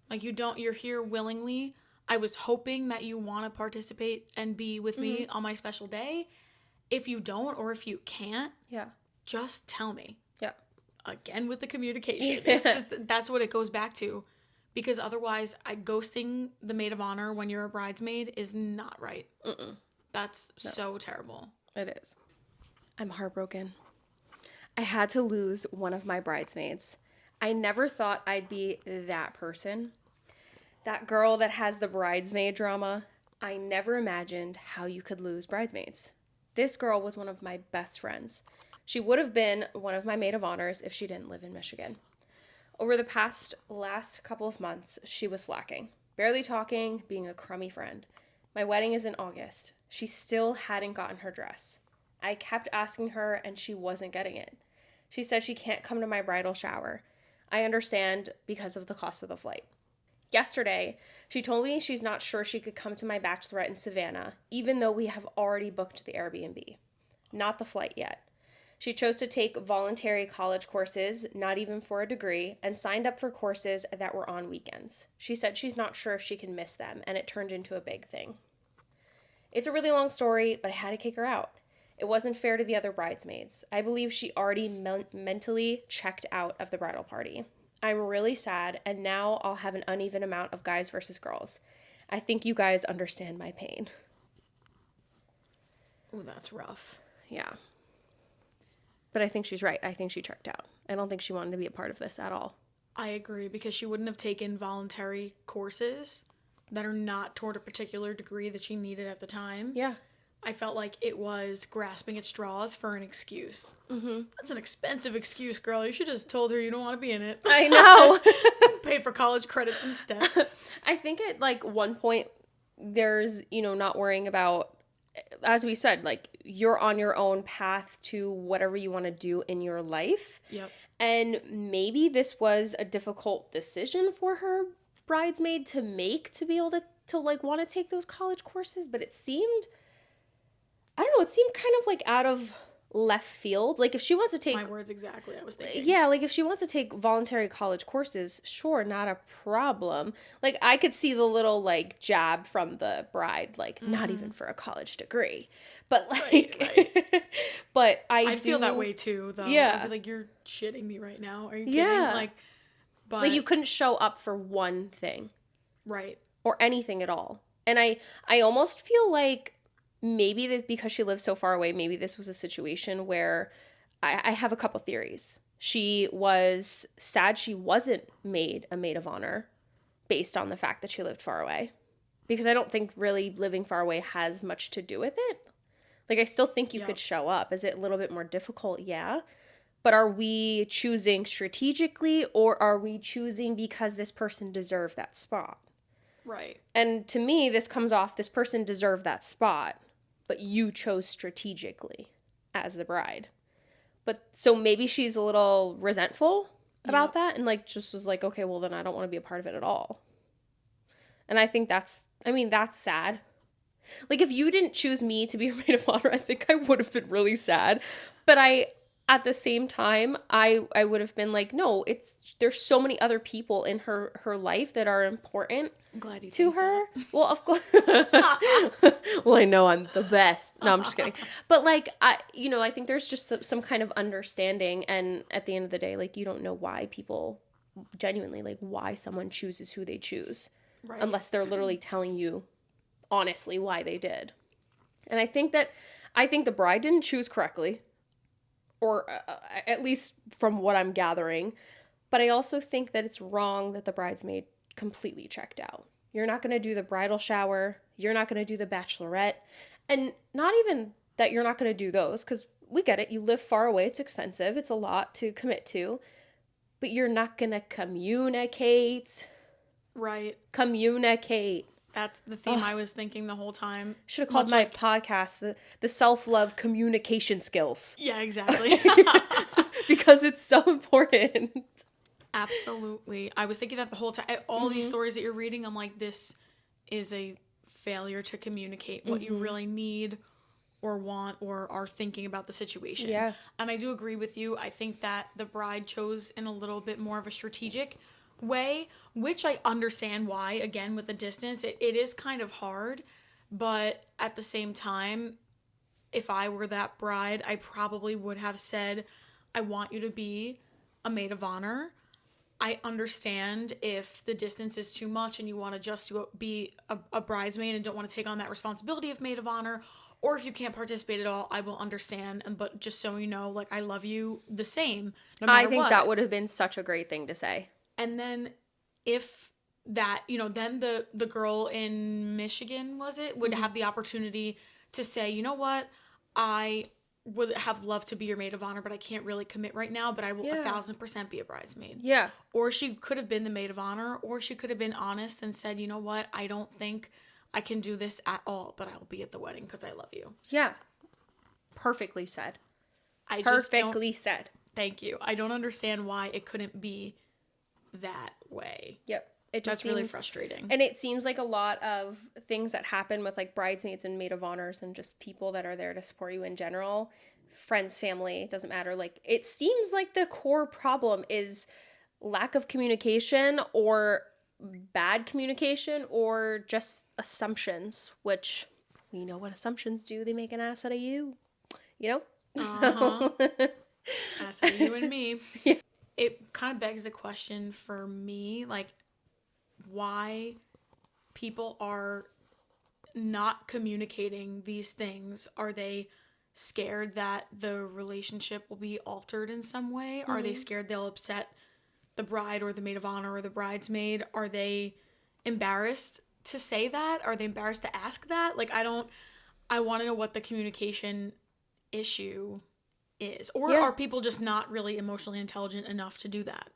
Like you're here willingly. I was hoping that you want to participate and be with me on my special day. If you don't, or if you can't, just tell me. Yeah. Again, with the communication. That's what it goes back to. Because otherwise, ghosting the maid of honor when you're a bridesmaid is not right. That's so terrible. It is. I'm heartbroken. I had to lose one of my bridesmaids. I never thought I'd be that person. That girl that has the bridesmaid drama. I never imagined how you could lose bridesmaids. This girl was one of my best friends. She would have been one of my maid of honors if she didn't live in Michigan. Over the last couple of months, she was slacking, barely talking, being a crummy friend. My wedding is in August. She still hadn't gotten her dress. I kept asking her and she wasn't getting it. She said she can't come to my bridal shower. I understand because of the cost of the flight. Yesterday, she told me she's not sure she could come to my bachelorette in Savannah, even though we have already booked the Airbnb. Not the flight yet. She chose to take voluntary college courses, not even for a degree, and signed up for courses that were on weekends. She said she's not sure if she can miss them, and it turned into a big thing. It's a really long story, but I had to kick her out. It wasn't fair to the other bridesmaids. I believe she already mentally checked out of the bridal party. I'm really sad, and now I'll have an uneven amount of guys versus girls. I think you guys understand my pain. Oh, that's rough. Yeah. But I think she's right. I think she checked out. I don't think she wanted to be a part of this at all. I agree, because she wouldn't have taken voluntary courses that are not toward a particular degree that she needed at the time. Yeah. I felt like it was grasping at straws for an excuse. That's an expensive excuse, girl. You should have just told her you don't want to be in it. I know. Pay for college credits instead. I think at like one point there's, you know, not worrying about, as we said, like you're on your own path to whatever you want to do in your life. Yep. And maybe this was a difficult decision for her bridesmaid to make, to be able to like want to take those college courses, but it seemed, I don't know, it seemed kind of like out of left field. Like if she wants to take, my words exactly, I was thinking. Yeah, like if she wants to take voluntary college courses, sure, not a problem. Like I could see the little like jab from the bride, like not even for a college degree. But like right. But I'd feel that way too, though. Yeah. I'd be like, you're shitting me right now. Are you kidding? Yeah. But like you couldn't show up for one thing. Right. Or anything at all. And I almost feel like maybe this, because she lives so far away, maybe this was a situation where I have a couple theories. She was sad she wasn't made a maid of honor based on the fact that she lived far away. Because I don't think really living far away has much to do with it. Like, I still think you could show up. Is it a little bit more difficult? Yeah. But are we choosing strategically, or are we choosing because this person deserved that spot? Right. And to me, this comes off, this person deserved that spot, but you chose strategically as the bride. But so maybe she's a little resentful about that, and like just was like, okay, well then I don't want to be a part of it at all. And I think that's sad. Like, if you didn't choose me to be your maid of honor, I think I would have been really sad. But at the same time, I would have been like, no, there's so many other people in her life that are important I'm glad you to think her. that. Well, of course. Well, I know I'm the best. No, I'm just kidding. But like, I think there's just some kind of understanding. And at the end of the day, like, you don't know why people genuinely, like, why someone chooses who they choose. Right. Unless they're literally telling you honestly why they did. And I think the bride didn't choose correctly, or at least from what I'm gathering. But I also think that it's wrong that the bridesmaid completely checked out. You're not going to do the bridal shower. You're not going to do the bachelorette. And not even that you're not going to do those, because we get it. You live far away. It's expensive. It's a lot to commit to. But you're not going to communicate. Right. Communicate. That's the theme I was thinking the whole time. Should have called my podcast the self-love communication skills. Yeah, exactly. Because it's so important. Absolutely. I was thinking that the whole time. All these stories that you're reading, I'm like, this is a failure to communicate what you really need or want or are thinking about the situation. Yeah. And I do agree with you. I think that the bride chose in a little bit more of a strategic way, which I understand why. Again, with the distance, it is kind of hard. But at the same time, if I were that bride, I probably would have said, I want you to be a maid of honor. I understand if the distance is too much and you want to just be a bridesmaid and don't want to take on that responsibility of maid of honor, or if you can't participate at all, I will understand. But just so you know, like, I love you the same, no matter I think what. that would have been such a great thing to say. And then if that, then the girl in Michigan, was it, would have the opportunity to say, you know what, I would have loved to be your maid of honor, but I can't really commit right now, but I will 1,000% be a bridesmaid. Yeah. Or she could have been the maid of honor, or she could have been honest and said, you know what, I don't think I can do this at all, but I'll be at the wedding because I love you. Yeah. Perfectly said. Perfectly said. Thank you. I don't understand why it couldn't be that way. Yep. That's really frustrating. And it seems like a lot of things that happen with like bridesmaids and maid of honors and just people that are there to support you in general, friends, family, doesn't matter. Like, it seems like the core problem is lack of communication or bad communication or just assumptions, which we know what assumptions do. They make an ass out of you, So. Ass out of you and me. Yeah. It kind of begs the question for me, like, why people are not communicating these things. Are they scared that the relationship will be altered in some way? Are they scared they'll upset the bride or the maid of honor or the bridesmaid? Are they embarrassed to say that? Are they embarrassed to ask that? Like, I want to know what the communication issue is. Or are people just not really emotionally intelligent enough to do that?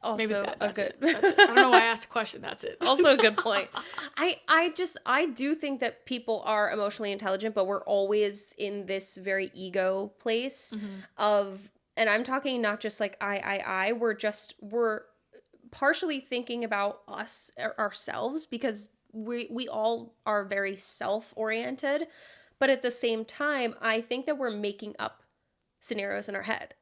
Also, maybe that's good. it. That's it. I don't know why I asked the question. That's it. Also a good point. I do think that people are emotionally intelligent, but we're always in this very ego place of, and I'm talking not just like we're partially thinking about us, ourselves, because we all are very self-oriented, but at the same time, I think that we're making up scenarios in our head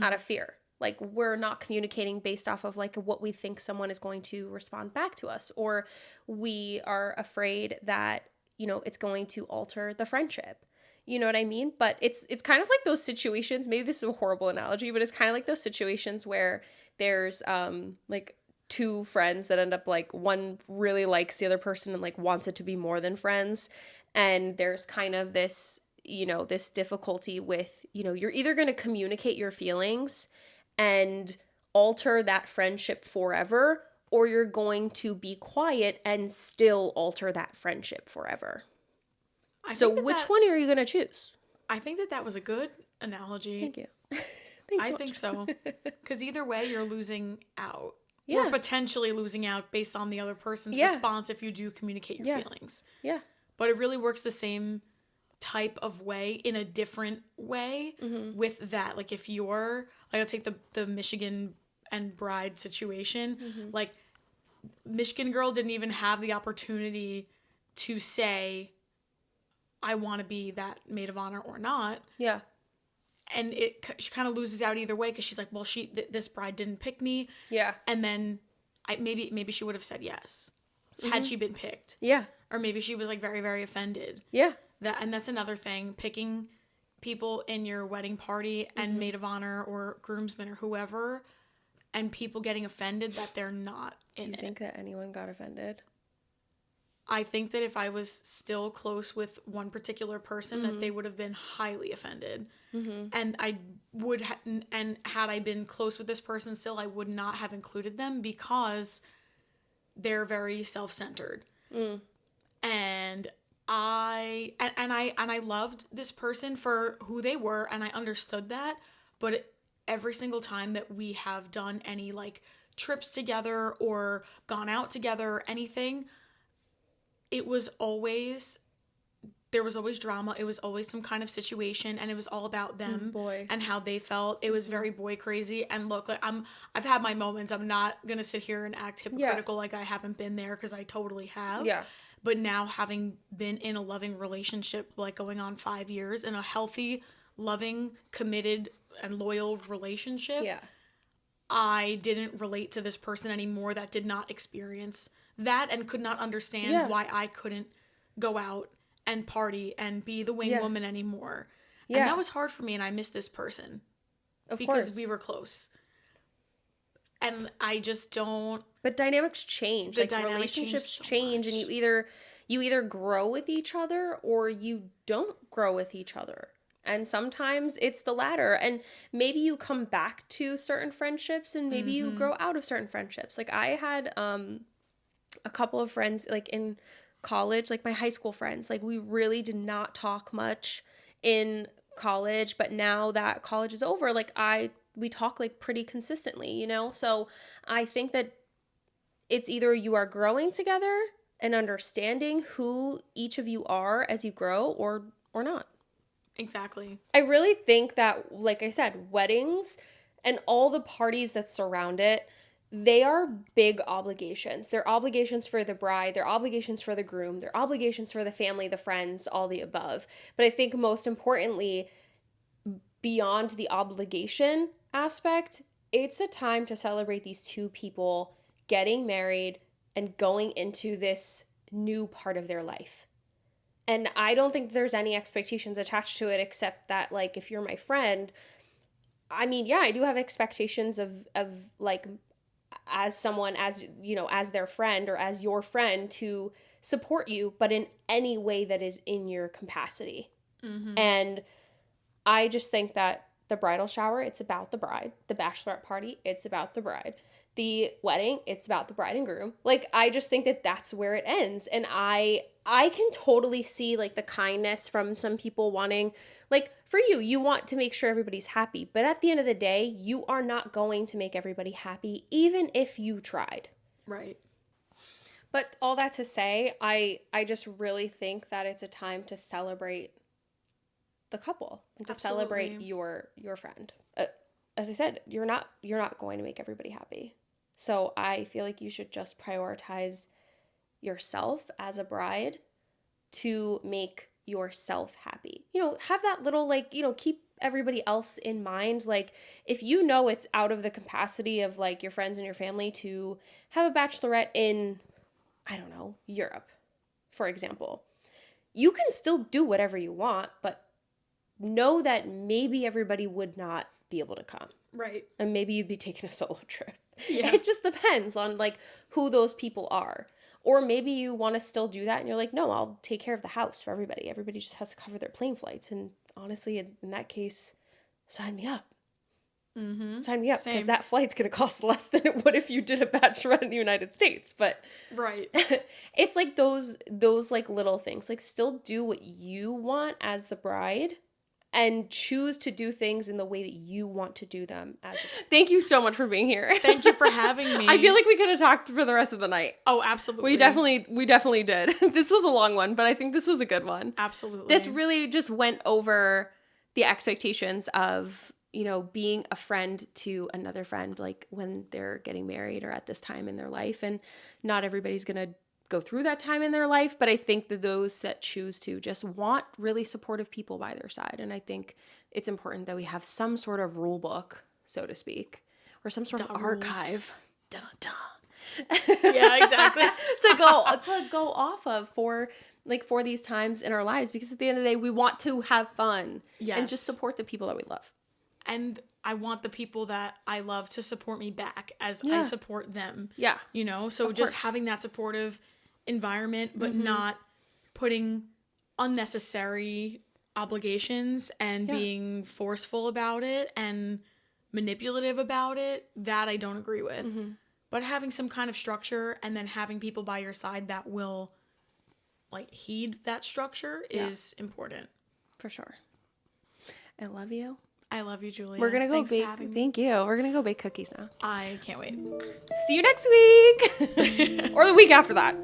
out of fear. Like, we're not communicating based off of like what we think someone is going to respond back to us, or we are afraid that, it's going to alter the friendship. You know what I mean? But it's kind of like those situations, maybe this is a horrible analogy, but it's kind of like those situations where there's like two friends that end up like one really likes the other person and like wants it to be more than friends. And there's kind of this, this difficulty with, you're either going to communicate your feelings and alter that friendship forever, or you're going to be quiet and still alter that friendship forever. So which one are you going to choose? I think that was a good analogy. Thank you. Thanks so I much. think so. Because either way, you're losing out. Yeah. Or potentially losing out based on the other person's Yeah. response if you do communicate your feelings. Yeah. But it really works the same type of way in a different way with that. Like if you're, like I'll take the Michigan and bride situation. Like Michigan girl didn't even have the opportunity to say, I want to be that maid of honor or not. Yeah. And she kind of loses out either way because she's like, well, this bride didn't pick me. Yeah. And then maybe she would have said yes had she been picked. Yeah. Or maybe she was like very, very offended. Yeah. And that's another thing, picking people in your wedding party and maid of honor or groomsmen or whoever, and people getting offended that they're not in it. Do you think that anyone got offended? I think that if I was still close with one particular person, that they would have been highly offended. And I would, and had I been close with this person still, I would not have included them because they're very self-centered. And I loved this person for who they were, and I understood that. But every single time that we have done any like trips together or gone out together or anything, there was always drama. It was always some kind of situation, and it was all about them and how they felt. It was very boy crazy. And look, like I've had my moments. I'm not gonna sit here and act hypocritical like I haven't been there, because I totally have. Yeah. But now, having been in a loving relationship, like going on 5 years, in a healthy, loving, committed, and loyal relationship, I didn't relate to this person anymore that did not experience that and could not understand why I couldn't go out and party and be the wing woman anymore. And that was hard for me, and I missed this person. Because we were close. And I just don't... But dynamics change. Like relationships change, and you either grow with each other or you don't grow with each other. And sometimes it's the latter. And maybe you come back to certain friendships, and maybe you grow out of certain friendships. Like I had a couple of friends like in college, like my high school friends. Like we really did not talk much in college, but now that college is over, like we talk like pretty consistently, you know? So I think that it's either you are growing together and understanding who each of you are as you grow, or not. Exactly. I really think that, like I said, weddings and all the parties that surround it, they are big obligations. They're obligations for the bride, they're obligations for the groom, they're obligations for the family, the friends, all the above. But I think most importantly, beyond the obligation aspect, it's a time to celebrate these two people getting married and going into this new part of their life. And I don't think there's any expectations attached to it, except that, like, if you're my friend, I mean, yeah, I do have expectations of like, as someone, as, you know, as their friend or as your friend, to support you, but in any way that is in your capacity. And I just think that the bridal shower, it's about the bride. The bachelorette party, it's about the bride. The wedding, it's about the bride and groom. Like, I just think that that's where it ends. And I can totally see, like, the kindness from some people wanting, like, for you want to make sure everybody's happy. But at the end of the day, you are not going to make everybody happy, even if you tried. Right. But all that to say, I just really think that it's a time to celebrate the couple and to celebrate your friend. As I said, you're not going to make everybody happy. So I feel like you should just prioritize yourself as a bride to make yourself happy. You know, have that little, like, you know, keep everybody else in mind. Like, if you know it's out of the capacity of, like, your friends and your family to have a bachelorette in, I don't know, Europe, for example, you can still do whatever you want, but know that maybe everybody would not be able to come. Right. And maybe you'd be taking a solo trip. Yeah. It just depends on, like, who those people are. Or maybe you want to still do that and you're like, no, I'll take care of the house for everybody. Everybody just has to cover their plane flights. And honestly, in that case, sign me up. sign me up, because Same. that flight's going to cost less than it would if you did a bachelorette in the United States. But Right. it's like those like little things, like still do what you want as the bride and choose to do things in the way that you want to do them as a bride. Thank you so much for being here. Thank you for having me. I feel like we could have talked for the rest of the night. Oh, absolutely. We definitely did. This was a long one, but I think this was a good one. Absolutely. This really just went over the expectations of, you know, being a friend to another friend, like when they're getting married or at this time in their life. And not everybody's going to go through that time in their life, but I think that those that choose to just want really supportive people by their side. And I think it's important that we have some sort of rule book, so to speak, or some sort of archive. Yeah, exactly. to go off of for these times in our lives, because at the end of the day, we want to have fun and just support the people that we love. And I want the people that I love to support me back as I support them. Yeah. You know, so just having that supportive environment, but not putting unnecessary obligations and being forceful about it and manipulative about it, that I don't agree with. But having some kind of structure and then having people by your side that will like heed that structure is important. For sure. I love you. I love you, Julia. We're going to go Thanks bake. for having me. Thank you. We're going to go bake cookies now. I can't wait. See you next week. Or the week after that.